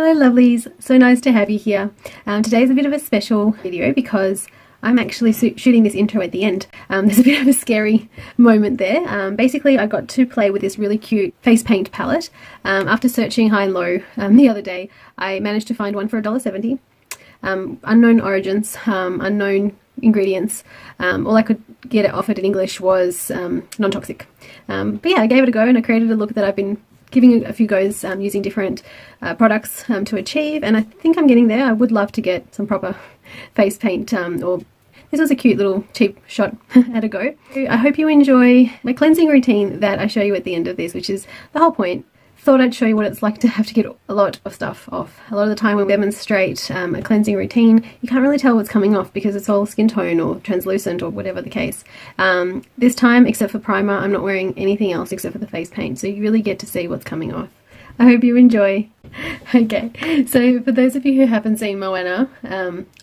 Hello lovelies, so nice to have you here. Today's a bit of a special video because I'm actually shooting this intro at the end. There's a bit of a scary moment there. Basically I got to play with this really cute face paint palette. After searching high and low the other day, I managed to find one for $1.70. Unknown origins, unknown ingredients. All I could get it offered in English was non-toxic. But yeah, I gave it a go and I created a look that I've been giving a few goes using different products to achieve, and I think I'm getting there. I would love to get some proper face paint, or this was a cute little cheap shot at a go. I hope you enjoy my cleansing routine that I show you at the end of this, which is the whole point. Thought I'd show you what it's like to have to get a lot of stuff off. A lot of the time when we demonstrate a cleansing routine, you can't really tell what's coming off because it's all skin tone or translucent or whatever the case. This time, except for primer, I'm not wearing anything else except for the face paint, so you really get to see what's coming off. I hope you enjoy. Okay, so for those of you who haven't seen Moana,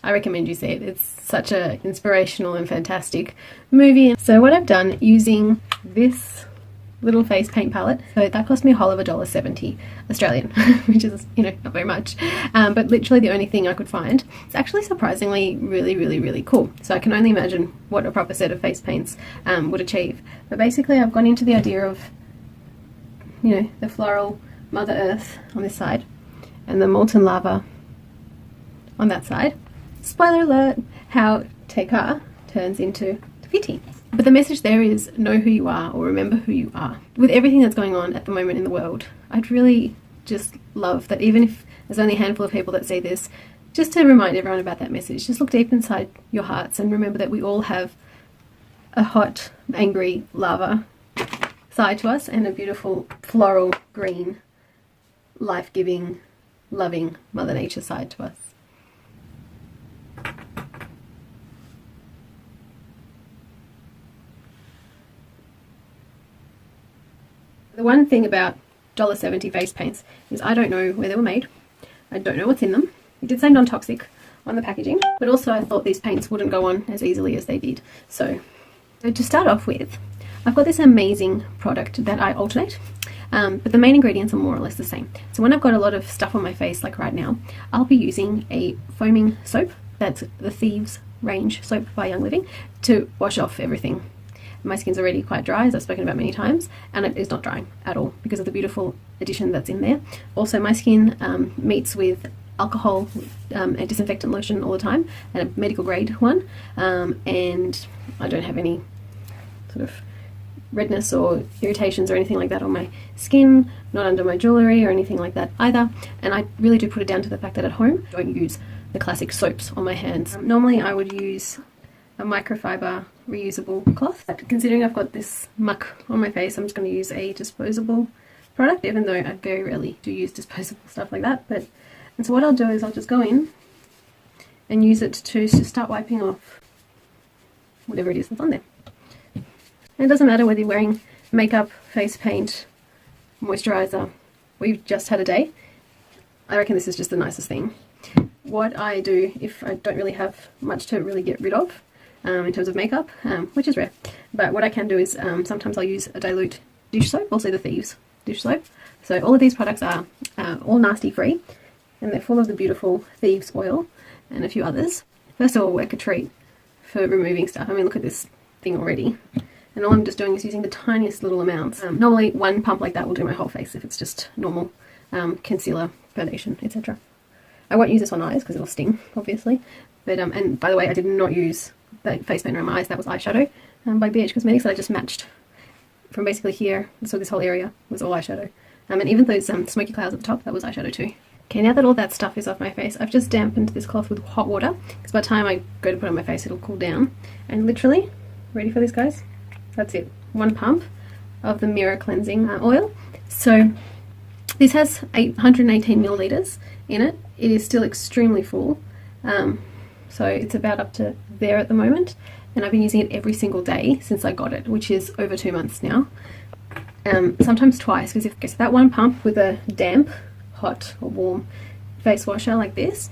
I recommend you see it. It's such an inspirational and fantastic movie. So what I've done using this little face paint palette, so that cost me a whole of $1.70 Australian, which is, you know, not very much, but literally the only thing I could find. It's actually surprisingly really cool, so I can only imagine what a proper set of face paints would achieve. But basically I've gone into the idea of, you know, the floral Mother Earth on this side and the molten lava on that side. Spoiler alert, how Tekka turns into Te. But the message there is know who you are, or remember who you are. With everything that's going on at the moment in the world, I'd really just love that, even if there's only a handful of people that see this, just to remind everyone about that message. Just look deep inside your hearts and remember that we all have a hot, angry lava side to us and a beautiful floral green, life-giving, loving Mother Nature side to us. The one thing about $1.70 face paints is I don't know where they were made. I don't know what's in them. It did say non-toxic on the packaging, but also I thought these paints wouldn't go on as easily as they did. So to start off with, I've got this amazing product that I alternate, but the main ingredients are more or less the same. So when I've got a lot of stuff on my face, like right now, I'll be using a foaming soap. That's the Thieves range soap by Young Living to wash off everything. My skin's already quite dry, as I've spoken about many times, and it is not drying at all because of the beautiful addition that's in there. Also, my skin meets with alcohol and disinfectant lotion all the time, and a medical grade one, and I don't have any sort of redness or irritations or anything like that on my skin, not under my jewellery or anything like that either. And I really do put it down to the fact that at home I don't use the classic soaps on my hands. Normally I would use a microfiber reusable cloth, but considering I've got this muck on my face, I'm just going to use a disposable product, even though I very rarely do use disposable stuff like that. And so what I'll do is I'll just go in and use it to start wiping off whatever it is that's on there. And it doesn't matter whether you're wearing makeup, face paint, moisturizer, or you've just had a day. I reckon this is just the nicest thing. What I do if I don't really have much to really get rid of in terms of makeup, which is rare, but what I can do is sometimes I'll use a dilute dish soap, also the Thieves dish soap. So all of these products are all nasty free, and they're full of the beautiful Thieves oil and a few others. First of all, work a treat for removing stuff. I mean, look at this thing already, and all I'm just doing is using the tiniest little amounts. Normally one pump like that will do my whole face if it's just normal concealer, foundation, etc. I won't use this on eyes because it'll sting, obviously. But and by the way, I did not use the face paint around my eyes. That was eyeshadow by BH Cosmetics that I just matched from basically here. So this whole area was all eyeshadow. And even those smoky clouds at the top, that was eyeshadow too. Okay, now that all that stuff is off my face, I've just dampened this cloth with hot water, because by the time I go to put it on my face, it'll cool down. And literally, ready for this, guys? That's it. One pump of the Mirror Cleansing Oil. So this has 818 milliliters in it. It is still extremely full, so it's about up to there at the moment, and I've been using it every single day since I got it, which is over 2 months now. Sometimes twice, because if that one pump with a damp, hot or warm face washer like this,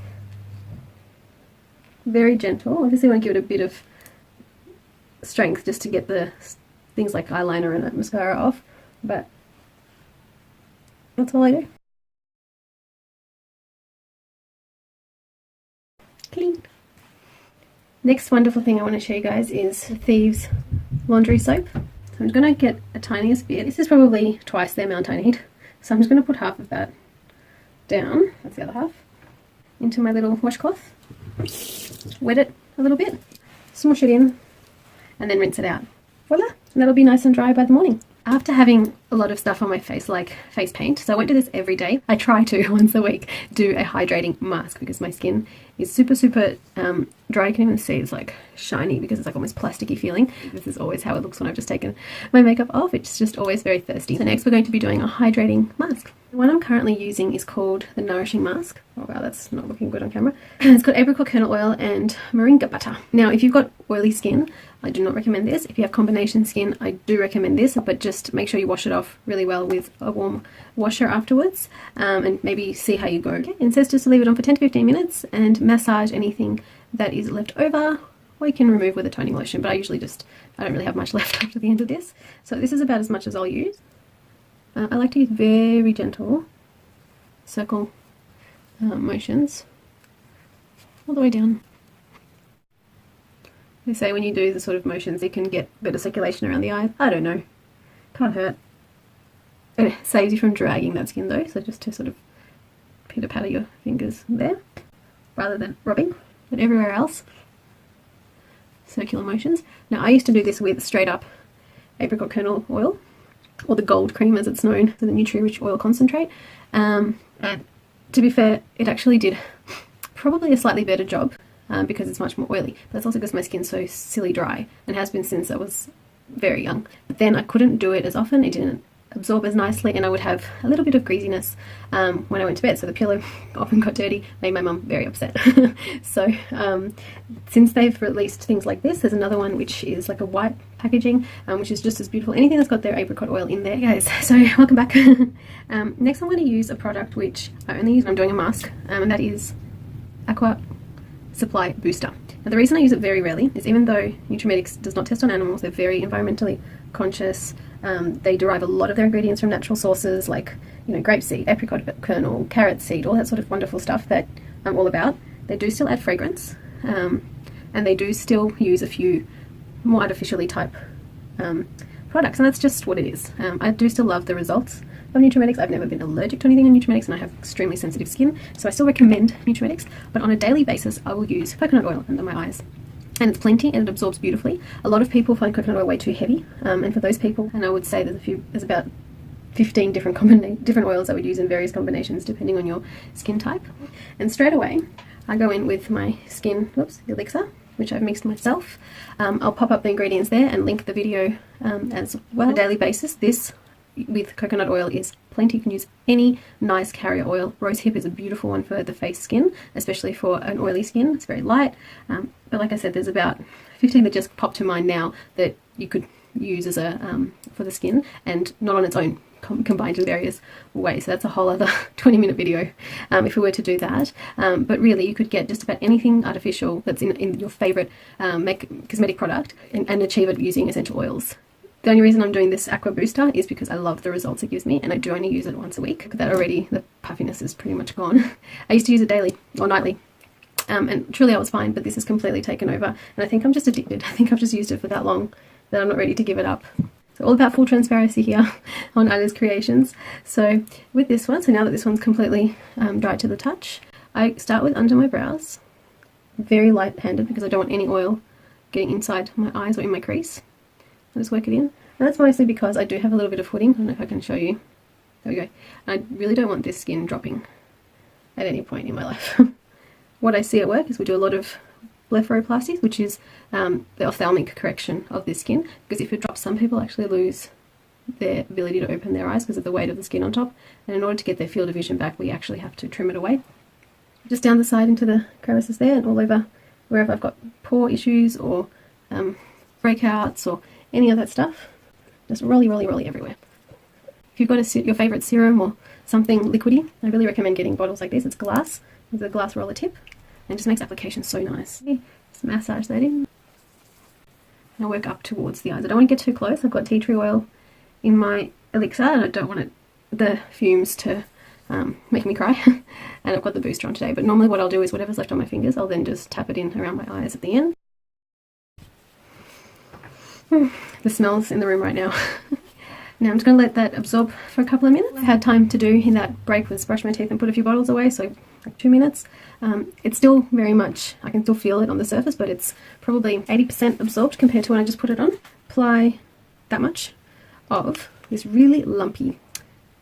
very gentle. Obviously I want to give it a bit of strength just to get the things like eyeliner and mascara off, but that's all I do. Clean. Next wonderful thing I want to show you guys is Thieves laundry soap. So I'm going to get a tiniest bit. This is probably twice the amount I need. So I'm just going to put half of that down, that's the other half, into my little washcloth. Wet it a little bit, smush it in, and then rinse it out. Voila! And that'll be nice and dry by the morning. After having a lot of stuff on my face, like face paint, so I won't do this every day. I try to, once a week, do a hydrating mask because my skin is super dry. You can even see it's like shiny because it's like almost plasticky feeling. This is always how it looks when I've just taken my makeup off. It's just always very thirsty. So next we're going to be doing a hydrating mask. The one I'm currently using is called the Nourishing Mask. Oh wow, that's not looking good on camera. It's got apricot kernel oil and moringa butter. Now if you've got oily skin, I do not recommend this. If you have combination skin, I do recommend this, but just make sure you wash it off really well with a warm washer afterwards, and maybe see how you go. Okay. It says just to leave it on for 10 to 15 minutes and massage anything that is left over, or you can remove with a toning lotion, but I don't really have much left after the end of this. So this is about as much as I'll use. I like to use very gentle circle motions all the way down. They say when you do the sort of motions, you can get a bit of circulation around the eyes. I don't know. Can't hurt. It saves you from dragging that skin though, so just to sort of pitter patter your fingers there, rather than rubbing. But everywhere else, circular motions. Now I used to do this with straight up apricot kernel oil, or the gold cream as it's known, so the Nutri-Rich oil concentrate. And to be fair, it actually did probably a slightly better job. Because it's much more oily, but that's also because my skin's so silly dry and has been since I was very young. But then I couldn't do it as often, it didn't absorb as nicely, and I would have a little bit of greasiness when I went to bed, so the pillow often got dirty, made my mum very upset. So since they've released things like this, there's another one which is like a white packaging, which is just as beautiful. Anything that's got their apricot oil in there, guys. So welcome back. Next I'm going to use a product which I only use when I'm doing a mask, and that is Aqua Supply Booster. Now the reason I use it very rarely is, even though Nutrimetics does not test on animals, they're very environmentally conscious. They derive a lot of their ingredients from natural sources like, you know, grapeseed, apricot kernel, carrot seed, all that sort of wonderful stuff that I'm all about. They do still add fragrance, and they do still use a few more artificially type products, and that's just what it is. I do still love the results of Nutrimetics. I've never been allergic to anything in Nutrimetics, and I have extremely sensitive skin, so I still recommend Nutrimetics, but on a daily basis I will use coconut oil under my eyes. And it's plenty and it absorbs beautifully. A lot of people find coconut oil way too heavy, and for those people, and I would say there's about 15 different oils I would use in various combinations depending on your skin type. And straight away I go in with my skin, elixir, which I've mixed myself. I'll pop up the ingredients there and link the video as well. On a daily basis, this with coconut oil is plenty. You can use any nice carrier oil. Rosehip is a beautiful one for the face skin, especially for an oily skin. It's very light, but like I said, there's about 15 that just pop to mind now that you could use as a for the skin, and not on its own, combined in various ways. So that's a whole other 20-minute video if we were to do that. But really you could get just about anything artificial that's in your favorite cosmetic product and achieve it using essential oils. The only reason I'm doing this Aqua Booster is because I love the results it gives me, and I do only use it once a week. That already, the puffiness is pretty much gone. I used to use it daily or nightly, and truly I was fine, but this has completely taken over, and I think I'm just addicted. I think I've just used it for that long that I'm not ready to give it up. So all about full transparency here on Ida's Creations. So with this one, so now that this one's completely dry to the touch, I start with under my brows, very light-handed because I don't want any oil getting inside my eyes or in my crease. I'll just work it in. And that's mostly because I do have a little bit of hooding. I don't know if I can show you. There we go. And I really don't want this skin dropping at any point in my life. What I see at work is we do a lot of blepharoplasty, which is the ophthalmic correction of this skin, because if it drops, some people actually lose their ability to open their eyes because of the weight of the skin on top, and in order to get their field of vision back, we actually have to trim it away. Just down the side into the crevices there, and all over wherever I've got pore issues or breakouts or any of that stuff, just rolly everywhere. If you've got your favourite serum or something liquidy, I really recommend getting bottles like this. It's glass with a glass roller tip, and it just makes application so nice. Just massage that in. And I work up towards the eyes. I don't want to get too close. I've got tea tree oil in my elixir, and I don't want the fumes to making me cry. And I've got the booster on today, but normally what I'll do is whatever's left on my fingers, I'll then just tap it in around my eyes at the end. The smells in the room right now. Now I'm just going to let that absorb for a couple of minutes. What I had time to do in that break was brush my teeth and put a few bottles away, so like 2 minutes. It's still very much, I can still feel it on the surface, but it's probably 80% absorbed compared to when I just put it on. Apply that much of this really lumpy,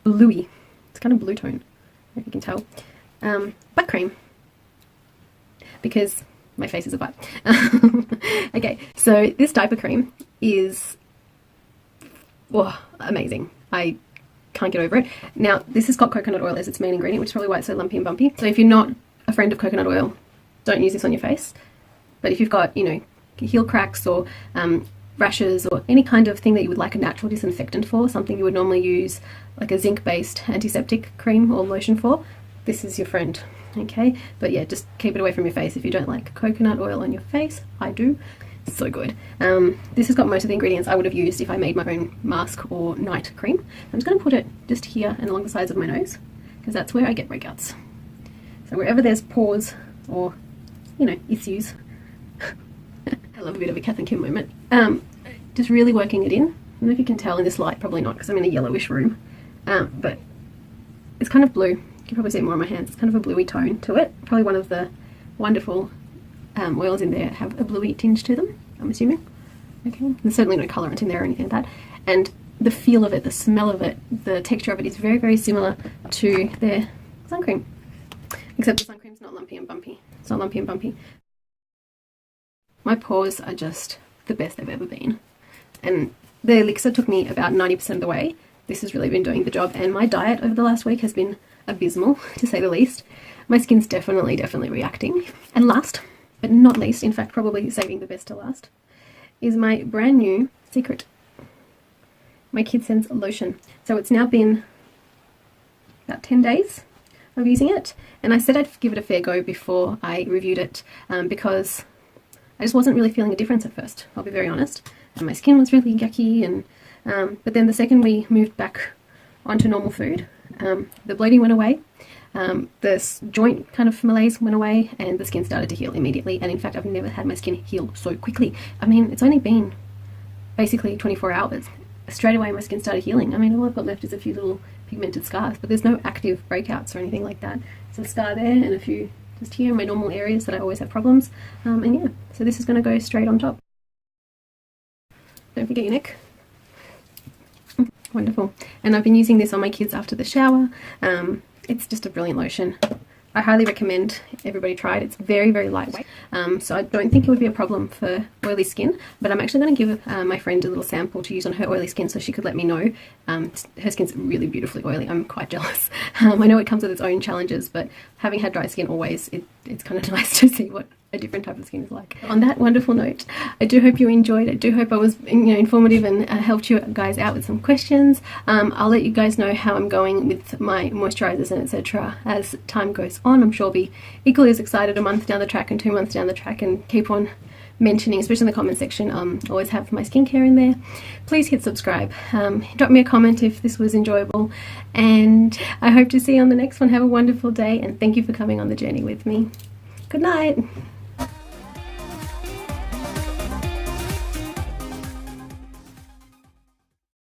bluey, it's kind of blue tone, if you can tell, butt cream, because my face is a butt. Okay, so this diaper cream is amazing. I can't get over it. Now, this has got coconut oil as its main ingredient, which is probably why it's so lumpy and bumpy. So if you're not a friend of coconut oil, don't use this on your face. But if you've got, you know, heel cracks or rashes or any kind of thing that you would like a natural disinfectant for, something you would normally use like a zinc-based antiseptic cream or lotion for, this is your friend, okay? But yeah, just keep it away from your face if you don't like coconut oil on your face. I do. It's so good. This has got most of the ingredients I would have used if I made my own mask or night cream. I'm just going to put it just here and along the sides of my nose, because that's where I get breakouts. So wherever there's pores or, you know, issues, I love a bit of a Kath and Kim moment. Just really working it in. I don't know if you can tell in this light, probably not because I'm in a yellowish room, but it's kind of blue. You can probably see it more on my hands. It's kind of a bluey tone to it. Probably one of the wonderful oils in there have a bluey tinge to them, I'm assuming. Okay, there's certainly no colorant in there or anything like that. And the feel of it, the smell of it, the texture of it is very, very similar to their sun cream. Except the sun cream's not lumpy and bumpy. It's not lumpy and bumpy. My pores are just the best they've ever been. And the elixir took me about 90% of the way. This has really been doing the job. And my diet over the last week has been abysmal, to say the least. My skin's definitely reacting. And last, but not least, in fact probably saving the best to last, is my brand new secret, my Kid Sense lotion. So it's now been about 10 days of using it, and I said I'd give it a fair go before I reviewed it, because I just wasn't really feeling a difference at first, I'll be very honest. And my skin was really yucky, and but then the second we moved back onto normal food, the bloating went away. The joint kind of malaise went away, and the skin started to heal immediately. And in fact, I've never had my skin heal so quickly. I mean, it's only been basically 24 hours. Straight away my skin started healing. I mean, all I've got left is a few little pigmented scars, but there's no active breakouts or anything like that. It's a scar there and a few just here in my normal areas that I always have problems. And yeah, so this is going to go straight on top. Don't forget your neck. Wonderful. And I've been using this on my kids after the shower. It's just a brilliant lotion. I highly recommend everybody try it. It's very, very lightweight, so I don't think it would be a problem for oily skin, but I'm actually going to give my friend a little sample to use on her oily skin so she could let me know. Her skin's really beautifully oily. I'm quite jealous. I know it comes with its own challenges, but having had dry skin always, it's kind of nice to see what a different type of skin is like. On that wonderful note, I do hope you enjoyed. I do hope I was, you know, informative and helped you guys out with some questions. I'll let you guys know how I'm going with my moisturizers and etc. as time goes on. I'm sure I'll be equally as excited a month down the track and 2 months down the track, and keep on mentioning, especially in the comment section, always have my skincare in there. Please hit subscribe. Drop me a comment if this was enjoyable, and I hope to see you on the next one. Have a wonderful day, and thank you for coming on the journey with me. Good night.